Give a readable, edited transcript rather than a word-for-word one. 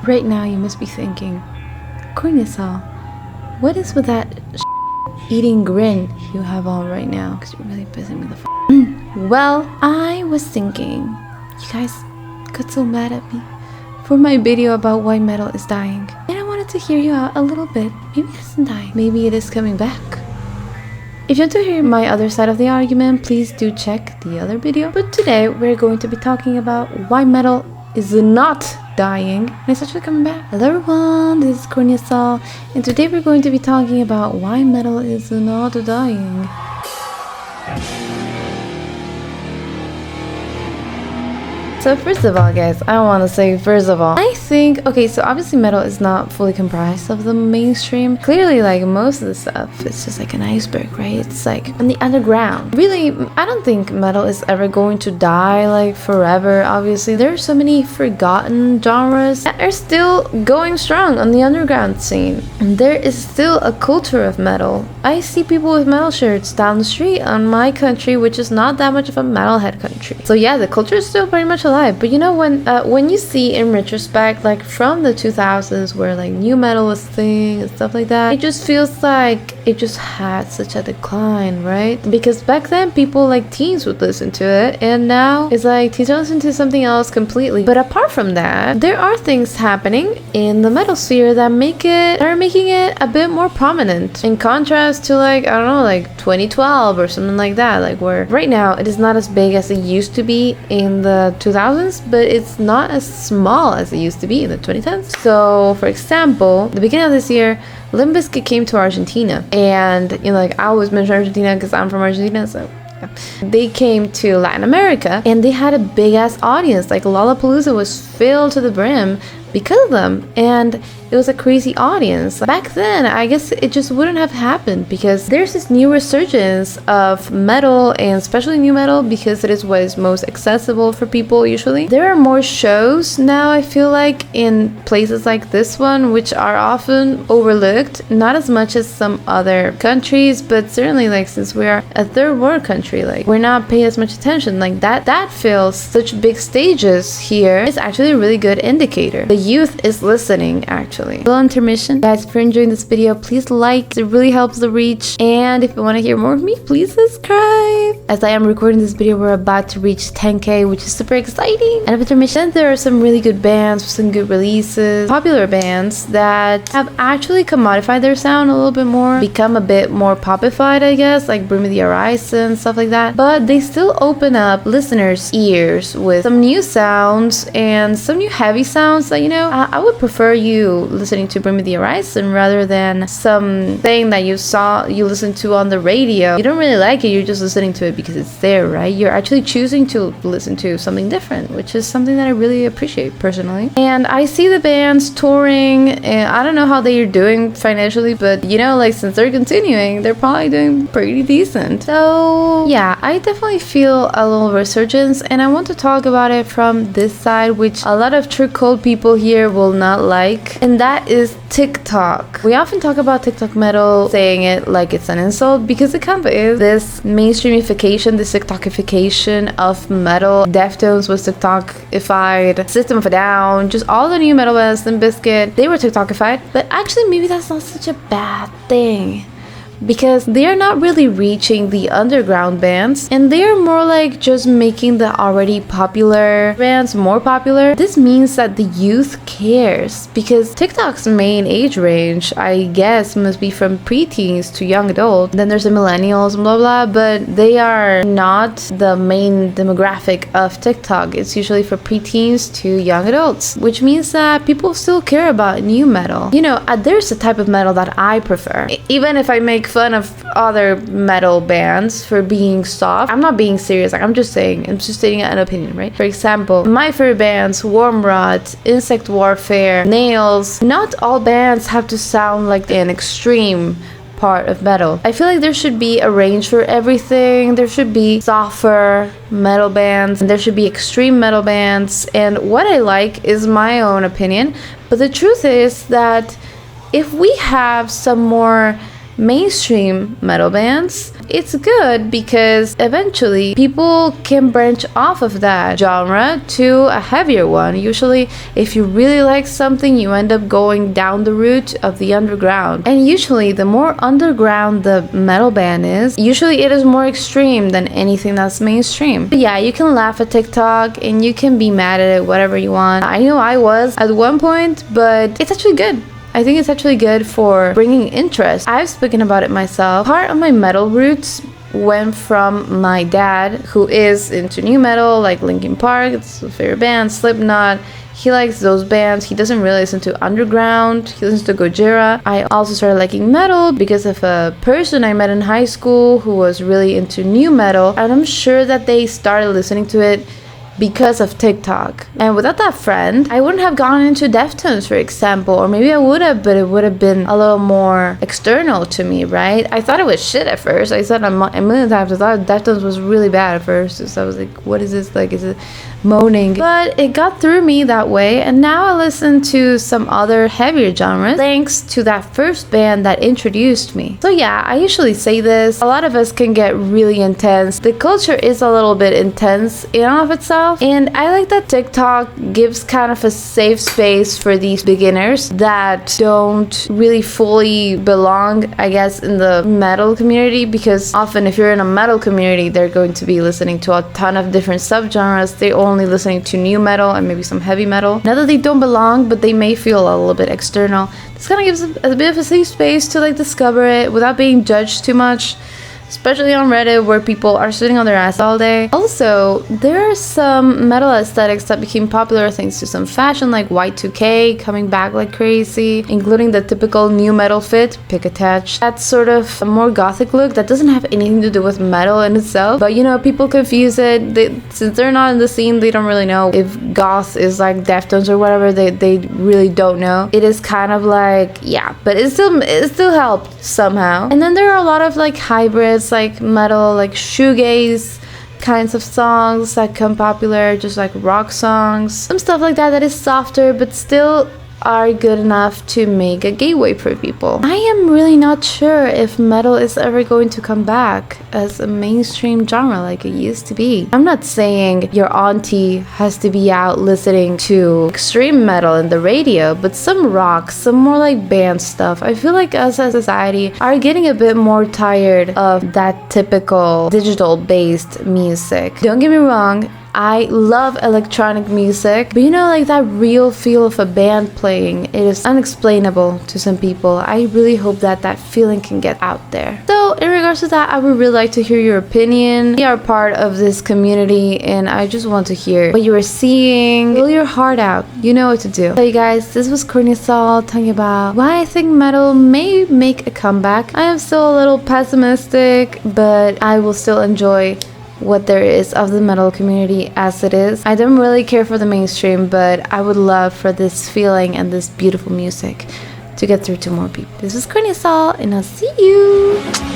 Right now you must be thinking, CORNEA-SAL, what is with that eating grin you have on right now? Because you're really pissing me the Well, I was thinking, you guys got so mad at me for my video about why metal is dying. And I wanted to hear you out a little bit. Maybe it isn't dying. Maybe it is coming back. If you want to hear my other side of the argument, please do check the other video. But today we're going to be talking about why metal is not dying and it's actually coming back. Hello everyone, this is CORNEA-SAL, and today we're going to be talking about why metal is not dying. So first of all, guys, I want to say, I think, okay, so obviously metal is not fully comprised of the mainstream. Clearly, like, most of the stuff, it's just like an iceberg, right? It's like in the underground. Really, I don't think metal is ever going to die, like, forever. Obviously, there are so many forgotten genres that are still going strong on the underground scene. And there is still a culture of metal. I see people with metal shirts down the street on my country, which is not that much of a metalhead country. So yeah, the culture is still very much alive. But you know, when you see in retrospect, like from the 2000s where like new metal was a thing and stuff like that, it just feels like it just had such a decline, right? Because back then people like teens would listen to it, and now it's like teens listen to something else completely. But apart from that, there are things happening in the metal sphere that are making it a bit more prominent in contrast to, like, I don't know, like 2012 or something like that, like where right now it is not as big as it used to be in the 2000s, but it's not as small as it used to be in the 2010s. So for example, the beginning of this year, Limp Bizkit came to Argentina, and you know, like, I always mention Argentina because I'm from Argentina, so yeah. They came to Latin America and they had a big ass audience. Like Lollapalooza was filled to the brim because of them, and it was a crazy audience. Back then, I guess it just wouldn't have happened because there's this new resurgence of metal, and especially new metal, because it is what is most accessible for people usually. There are more shows now, I feel like, in places like this one, which are often overlooked, not as much as some other countries, but certainly, like, since we are a third world country, like, we're not paying as much attention. Like that fills such big stages here is actually a really good indicator. The youth is listening, actually. Little intermission. Guys, if you're enjoying this video, please like. It really helps the reach. And if you want to hear more of me, please subscribe. As I am recording this video, we're about to reach 10K, which is super exciting. And with intermission, there are some really good bands with some good releases, popular bands that have actually commodified their sound a little bit more, become a bit more popified, I guess, like Bring Me the Horizon, stuff like that. But they still open up listeners' ears with some new sounds and some new heavy sounds that, you know, I would prefer you listening to Bring Me the Horizon rather than something that you listened to on the radio. You don't really like it, you're just listening to it because it's there, right? You're actually choosing to listen to something different, which is something that I really appreciate personally. And I see the bands touring, and I don't know how they are doing financially, but you know, like, since they're continuing, they're probably doing pretty decent. So yeah, I definitely feel a little resurgence, and I want to talk about it from this side, which a lot of true cold people here will not like, and that is TikTok. We often talk about TikTok metal, saying it like it's an insult, because it kind of is. This mainstreamification, this TikTokification of metal. Deftones was TikTokified, System of a Down, just all the new metal bands, Limp Bizkit, they were TikTokified. But actually, maybe that's not such a bad thing, because they are not really reaching the underground bands, and they are more like just making the already popular bands more popular. This means that the youth cares, because TikTok's main age range, I guess, must be from preteens to young adult. Then there's the millennials and blah blah, but they are not the main demographic of TikTok. It's usually for preteens to young adults, which means that people still care about new metal. You know, there's a type of metal that I prefer, even if I make fun of other metal bands for being soft. I'm not being serious, like, I'm just stating an opinion, right? For example, my favorite bands, Warm Rot, Insect Warfare, Nails. Not all bands have to sound like an extreme part of metal. I feel like there should be a range for everything. There should be softer metal bands, and there should be extreme metal bands, and what I like is my own opinion, but the truth is that if we have some more mainstream metal bands, it's good because eventually people can branch off of that genre to a heavier one. Usually, if you really like something, you end up going down the route of the underground. And usually, the more underground the metal band is, usually it is more extreme than anything that's mainstream. But yeah, you can laugh at TikTok and you can be mad at it, whatever you want. I know I was at one point, but it's actually good. I think it's actually good for bringing interest. I've spoken about it myself. Part of my metal roots went from my dad, who is into new metal, like Linkin Park, it's his favorite band, Slipknot. He likes those bands. He doesn't really listen to underground. He listens to Gojira. I also started liking metal because of a person I met in high school who was really into new metal, and I'm sure that they started listening to it because of TikTok. And without that friend, I wouldn't have gone into Deftones, for example, or maybe I would have, but it would have been a little more external to me, right? I thought it was shit at first. I said a million times, I thought Deftones was really bad at first. So I was like, what is this? Like, is it moaning? But it got through me that way, and now I listen to some other heavier genres thanks to that first band that introduced me. So yeah, I usually say this, a lot of us can get really intense. The culture is a little bit intense in and of itself, and I like that TikTok gives kind of a safe space for these beginners that don't really fully belong, I guess, in the metal community, because often if you're in a metal community, they're going to be listening to a ton of different subgenres. They only listening to new metal and maybe some heavy metal. Not that they don't belong, but they may feel a little bit external. This kind of gives a bit of a safe space to like discover it without being judged too much, especially on Reddit where people are sitting on their ass all day. Also, there are some metal aesthetics that became popular thanks to some fashion like Y2K coming back like crazy, including the typical new metal fit, pick attach. That's sort of a more gothic look that doesn't have anything to do with metal in itself, but you know, people confuse it. Since they're not in the scene, they don't really know if goth is like Deftones or whatever. They really don't know. It is kind of like, yeah, but it still helped somehow. And then there are a lot of like hybrids, like metal, like shoegaze kinds of songs that become popular, just like rock songs, some stuff like that is softer but still are good enough to make a gateway for people. I am really not sure if metal is ever going to come back as a mainstream genre like it used to be. I'm not saying your auntie has to be out listening to extreme metal in the radio, but some rock, some more like band stuff. I feel like us as a society are getting a bit more tired of that typical digital based music. Don't get me wrong, I love electronic music, but you know, like that real feel of a band playing, it is unexplainable to some people. I really hope that that feeling can get out there. So in regards to that, I would really like to hear your opinion. We are part of this community and I just want to hear what you are seeing. Fill your heart out. You know what to do. So you guys, this was CORNEA-SAL talking about why I think metal may make a comeback. I am still a little pessimistic, but I will still enjoy what there is of the metal community as it is. I don't really care for the mainstream, but I would love for this feeling and this beautiful music to get through to more people. This is CORNEA-SAL, and I'll see you.